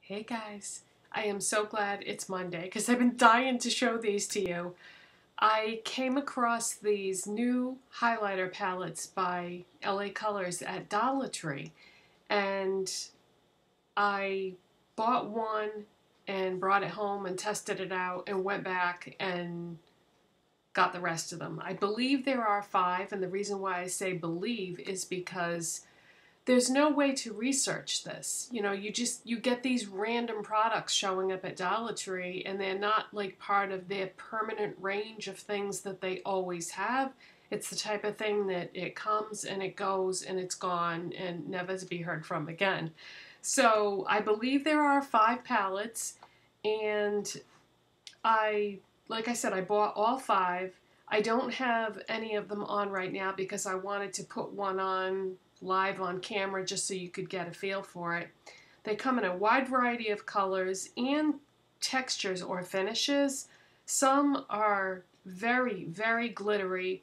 Hey guys, I am so glad it's Monday because I've been dying to show these to you. I came across these new highlighter palettes by LA Colors at Dollar Tree, and I bought one and brought it home and tested it out and went back and got the rest of them. I believe there are 5, and the reason why I say believe is because there's no way to research this. You know, you get these random products showing up at Dollar Tree and they're not like part of their permanent range of things that they always have. It's the type of thing that it comes and it goes and it's gone and never to be heard from again. So I believe there are 5 palettes, and like I said, I bought all 5. I don't have any of them on right now because I wanted to put one on live on camera just so you could get a feel for it. They come in a wide variety of colors and textures or finishes. Some are very, very glittery,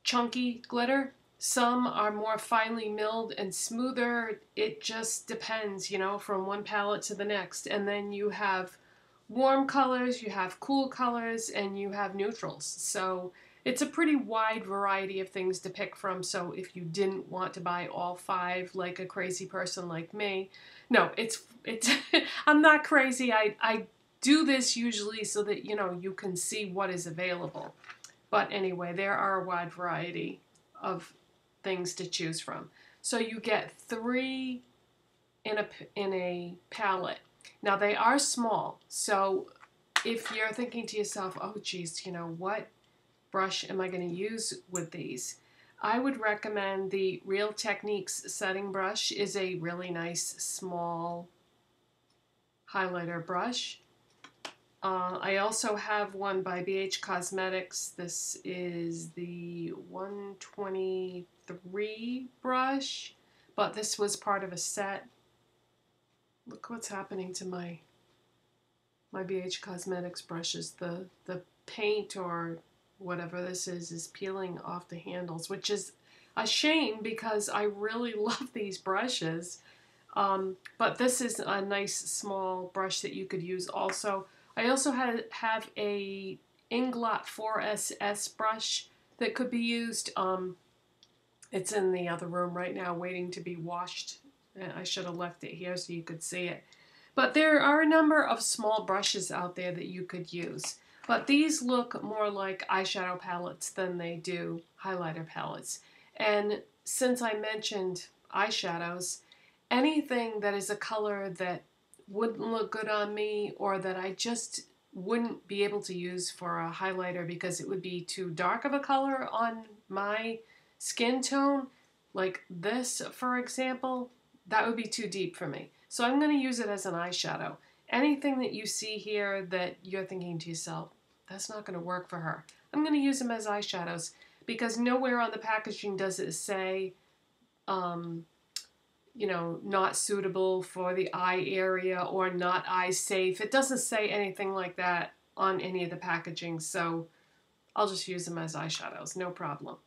chunky glitter. Some are more finely milled and smoother. It just depends, you know, from one palette to the next. And then you have warm colors, you have cool colors, and you have neutrals. So it's a pretty wide variety of things to pick from. So if you didn't want to buy all 5 like a crazy person like me, no, it's I'm not crazy. I do this usually so that, you know, you can see what is available. But anyway, there are a wide variety of things to choose from. So you get 3 in a palette. Now they are small, so if you're thinking to yourself, oh geez, you know, what brush am I going to use with these? I would recommend the Real Techniques setting brush. Is a really nice small highlighter brush. I also have one by BH Cosmetics. This is the 123 brush, but this was part of a set. Look what's happening to my BH Cosmetics brushes. The paint or whatever this is peeling off the handles, which is a shame because I really love these brushes. But this is a nice small brush that you could use also. I also have a Inglot 4SS brush that could be used. It's in the other room right now waiting to be washed. I should have left it here so you could see it. But there are a number of small brushes out there that you could use. But these look more like eyeshadow palettes than they do highlighter palettes. And since I mentioned eyeshadows, anything that is a color that wouldn't look good on me or that I just wouldn't be able to use for a highlighter because it would be too dark of a color on my skin tone, like this for example, that would be too deep for me. So I'm going to use it as an eyeshadow. Anything that you see here that you're thinking to yourself, that's not going to work for her, I'm going to use them as eyeshadows because nowhere on the packaging does it say, you know, not suitable for the eye area or not eye safe. It doesn't say anything like that on any of the packaging, so I'll just use them as eyeshadows, no problem.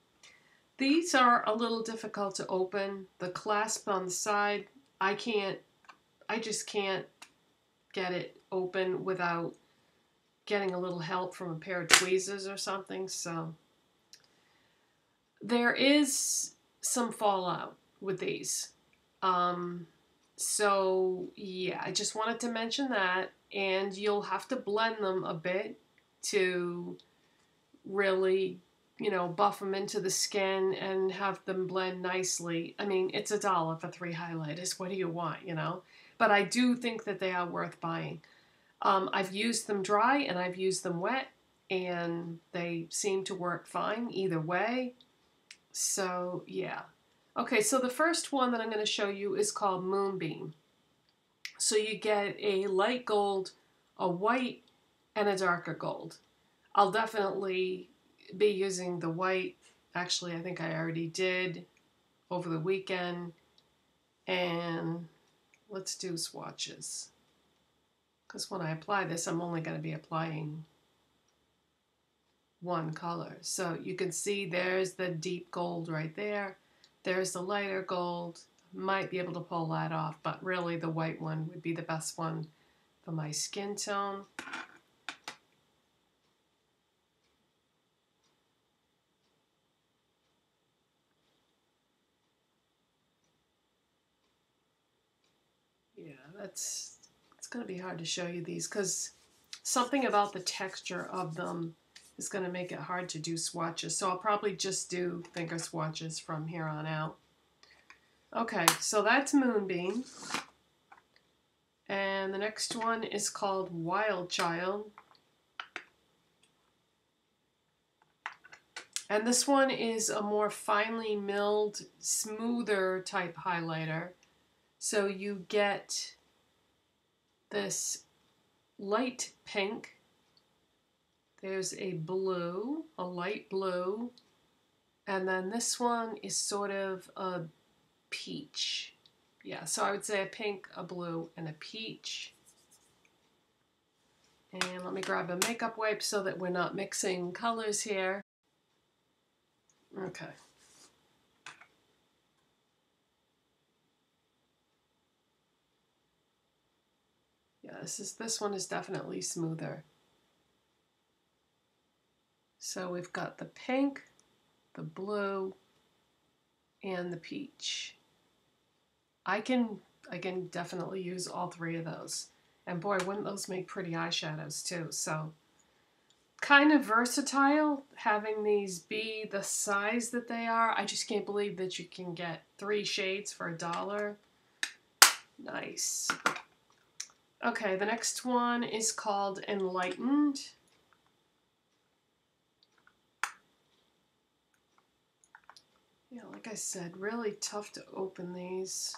These are a little difficult to open. The clasp on the side, I just can't get it open without getting a little help from a pair of tweezers or something. So there is some fallout with these. So yeah, I just wanted to mention that, and you'll have to blend them a bit to really, you know, buff them into the skin and have them blend nicely. I mean, it's $1 for 3 highlighters. What do you want, you know? But I do think that they are worth buying. I've used them dry and I've used them wet, and they seem to work fine either way. So yeah. Okay, so the first one that I'm going to show you is called Moonbeam. So you get a light gold, a white, and a darker gold. I'll definitely be using the white. Actually, I think I already did over the weekend. And let's do swatches. Because when I apply this, I'm only going to be applying one color. So you can see there's the deep gold right there. There's the lighter gold. might be able to pull that off, but really the white one would be the best one for my skin tone. Yeah, it's going to be hard to show you these because something about the texture of them is going to make it hard to do swatches. So I'll probably just do finger swatches from here on out. Okay, so that's Moonbeam. And the next one is called Wild Child. And this one is a more finely milled, smoother type highlighter. So you get this light pink. There's a blue, a light blue. And then this one is sort of a peach. Yeah, so I would say a pink, a blue, and a peach. And let me grab a makeup wipe so that we're not mixing colors here. Okay. Yeah, this one is definitely smoother. So we've got the pink, the blue, and the peach. I can definitely use all three of those. And boy, wouldn't those make pretty eyeshadows too. So kind of versatile having these be the size that they are. I just can't believe that you can get 3 shades for $1. Nice. Okay, the next one is called Enlightened. Yeah, like I said, really tough to open these.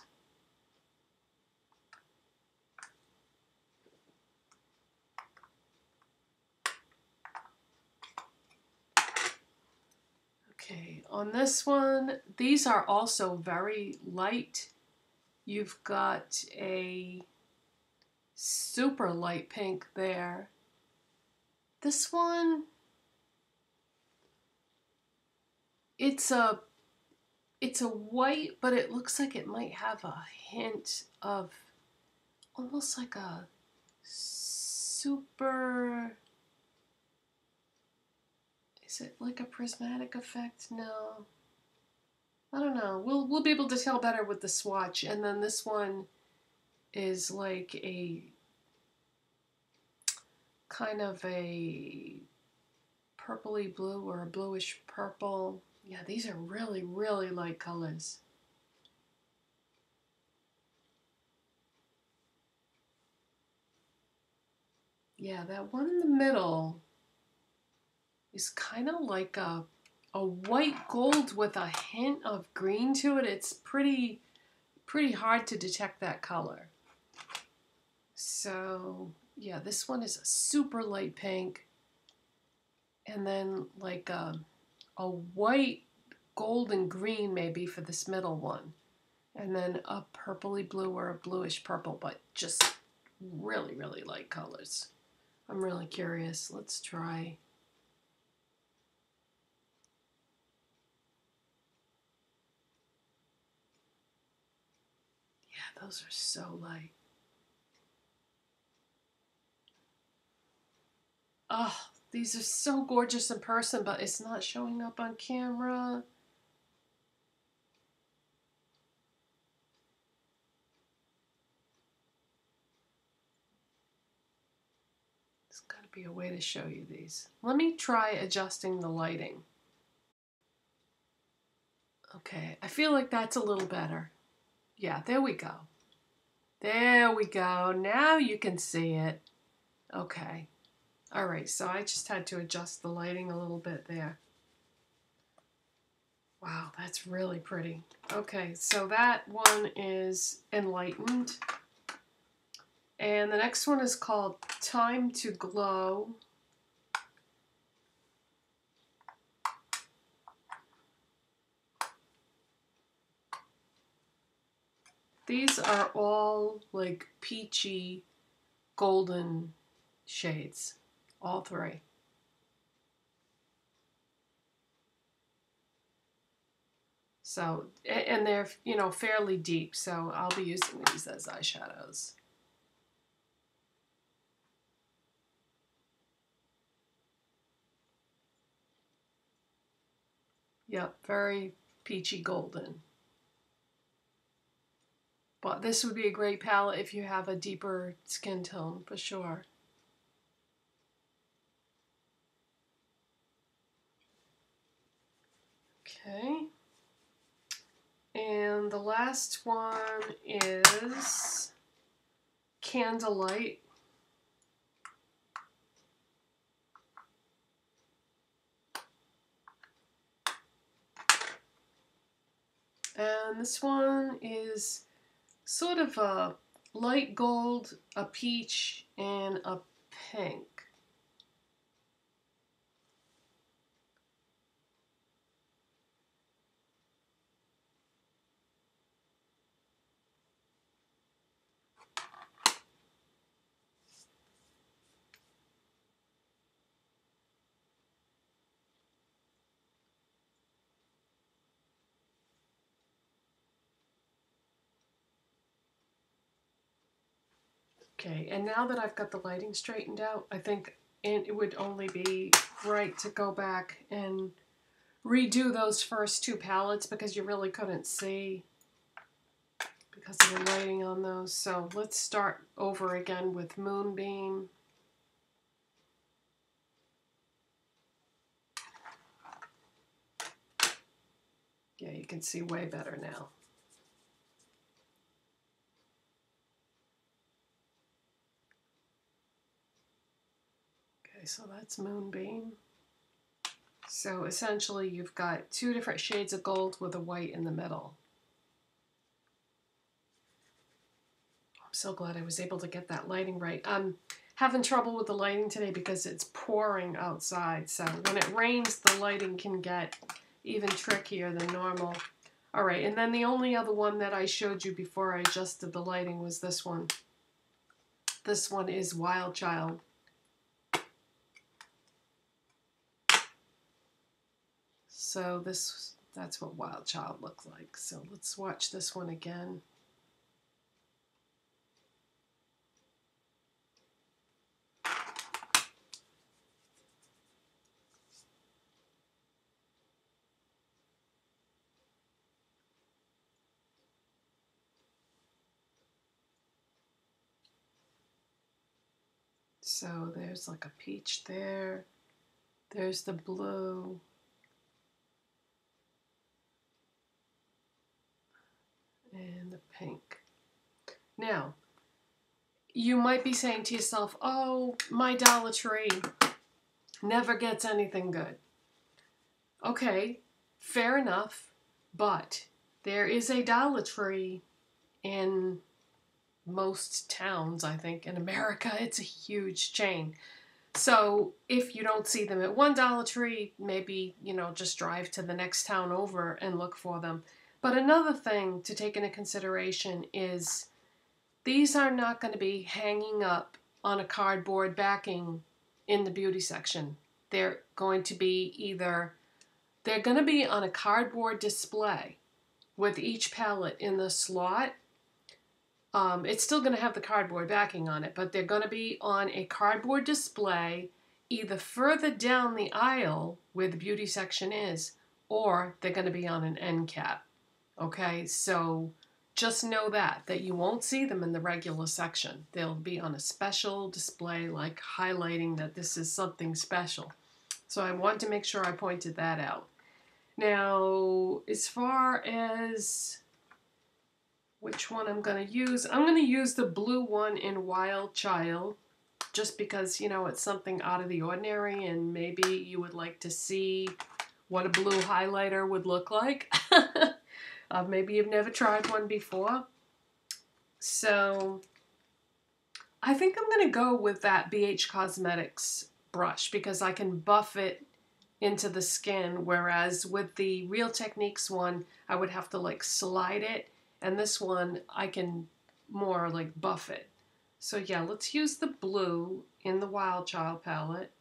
Okay, on this one, these are also very light. You've got a super light pink there. This one, it's a white, but it looks like it might have a hint of almost like a super... Is it like a prismatic effect? No. I don't know. We'll be able to tell better with the swatch. And then this one is like a kind of a purpley blue or a bluish purple. Yeah, these are really, really light colors. Yeah, that one in the middle is kind of like a white gold with a hint of green to it. It's pretty hard to detect that color. So yeah, this one is a super light pink, and then like a white gold and green maybe for this middle one, and then a purpley blue or a bluish purple, but just really, really light colors. I'm really curious. Let's try. Yeah, those are so light. Oh, these are so gorgeous in person, but it's not showing up on camera. There's got to be a way to show you these. Let me try adjusting the lighting. Okay, I feel like that's a little better. Yeah, there we go. There we go. Now you can see it. Okay. All right, so I just had to adjust the lighting a little bit there. Wow, that's really pretty. Okay, so that one is Enlightened. And the next one is called Time to Glow. These are all like peachy, golden shades, all three. So, and they're, you know, fairly deep, so I'll be using these as eyeshadows. Yep, very peachy golden. But this would be a great palette if you have a deeper skin tone, for sure. Okay. And the last one is Candlelight. And this one is sort of a light gold, a peach, and a pink. Okay, and now that I've got the lighting straightened out, I think it would only be right to go back and redo those first two palettes because you really couldn't see because of the lighting on those. So let's start over again with Moonbeam. Yeah, you can see way better now. Okay, so that's Moonbeam. So essentially you've got two different shades of gold with a white in the middle. I'm so glad I was able to get that lighting right. I'm having trouble with the lighting today because it's pouring outside. So when it rains, the lighting can get even trickier than normal. All right, and then the only other one that I showed you before I adjusted the lighting was this one. This one is Wild Child. So that's what Wild Child looks like. So let's watch this one again. So there's like a peach there. There's the blue. And the pink. Now, you might be saying to yourself, oh, my Dollar Tree never gets anything good. Okay, fair enough, but there is a Dollar Tree in most towns, I think, in America. It's a huge chain. So if you don't see them at one Dollar Tree, maybe, you know, just drive to the next town over and look for them. But another thing to take into consideration is these are not going to be hanging up on a cardboard backing in the beauty section. They're going to be they're going to be on a cardboard display with each palette in the slot. It's still going to have the cardboard backing on it, but they're going to be on a cardboard display either further down the aisle where the beauty section is, or they're going to be on an end cap. Okay, so just know that you won't see them in the regular section. They'll be on a special display, like highlighting that this is something special. So I want to make sure I pointed that out. Now, as far as which one I'm going to use the blue one in Wild Child, just because, you know, it's something out of the ordinary and maybe you would like to see what a blue highlighter would look like. Maybe you've never tried one before. So I think I'm going to go with that BH Cosmetics brush because I can buff it into the skin, whereas with the Real Techniques one, I would have to like slide it, and this one I can more like buff it. So yeah, let's use the blue in the Wild Child palette.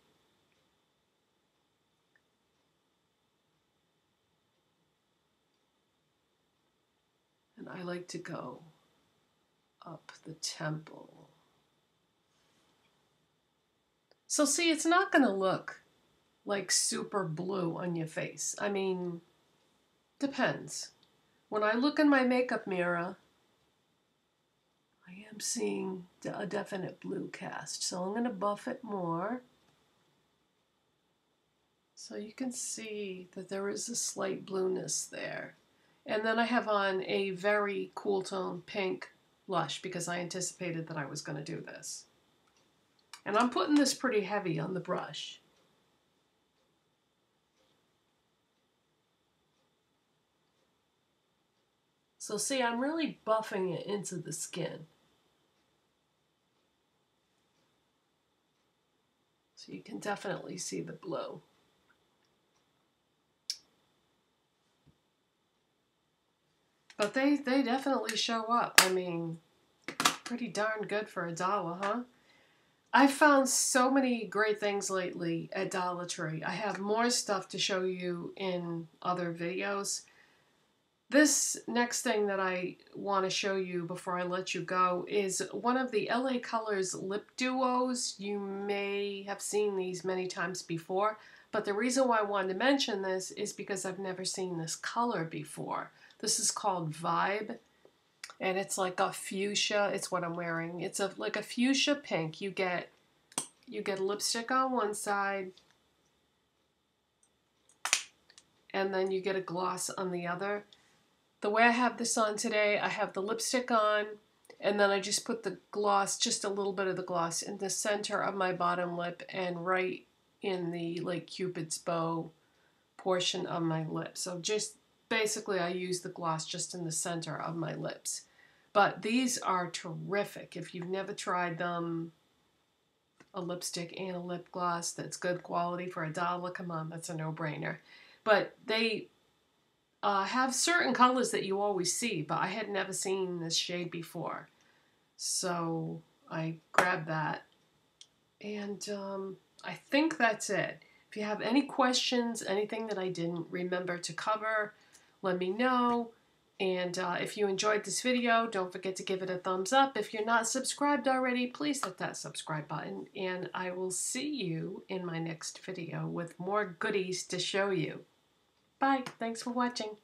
And I like to go up the temple. So see, it's not going to look like super blue on your face. I mean, depends. When I look in my makeup mirror, I am seeing a definite blue cast. So I'm going to buff it more. So you can see that there is a slight blueness there. And then I have on a very cool tone pink blush because I anticipated that I was going to do this. And I'm putting this pretty heavy on the brush. So see, I'm really buffing it into the skin. So you can definitely see the blue. But they definitely show up. I mean, pretty darn good for $1, huh? I've found so many great things lately at Dollar Tree. I have more stuff to show you in other videos. This next thing that I want to show you before I let you go is one of the LA Colors lip duos. You may have seen these many times before, but the reason why I wanted to mention this is because I've never seen this color before. This is called Vibe, and it's like a fuchsia. It's what I'm wearing. It's like a fuchsia pink. You get lipstick on one side, and then you get a gloss on the other. The way I have this on today, I have the lipstick on, and then I just put the gloss, just a little bit of the gloss, in the center of my bottom lip and right in the like Cupid's bow portion of my lip. So just basically I use the gloss just in the center of my lips. But these are terrific. If you've never tried them, a lipstick and a lip gloss that's good quality for $1, come on, that's a no-brainer. But they have certain colors that you always see, but I had never seen this shade before. So I grabbed that. And I think that's it. If you have any questions, anything that I didn't remember to cover, let me know. And if you enjoyed this video, don't forget to give it a thumbs up. If you're not subscribed already, please hit that subscribe button. And I will see you in my next video with more goodies to show you. Bye. Thanks for watching.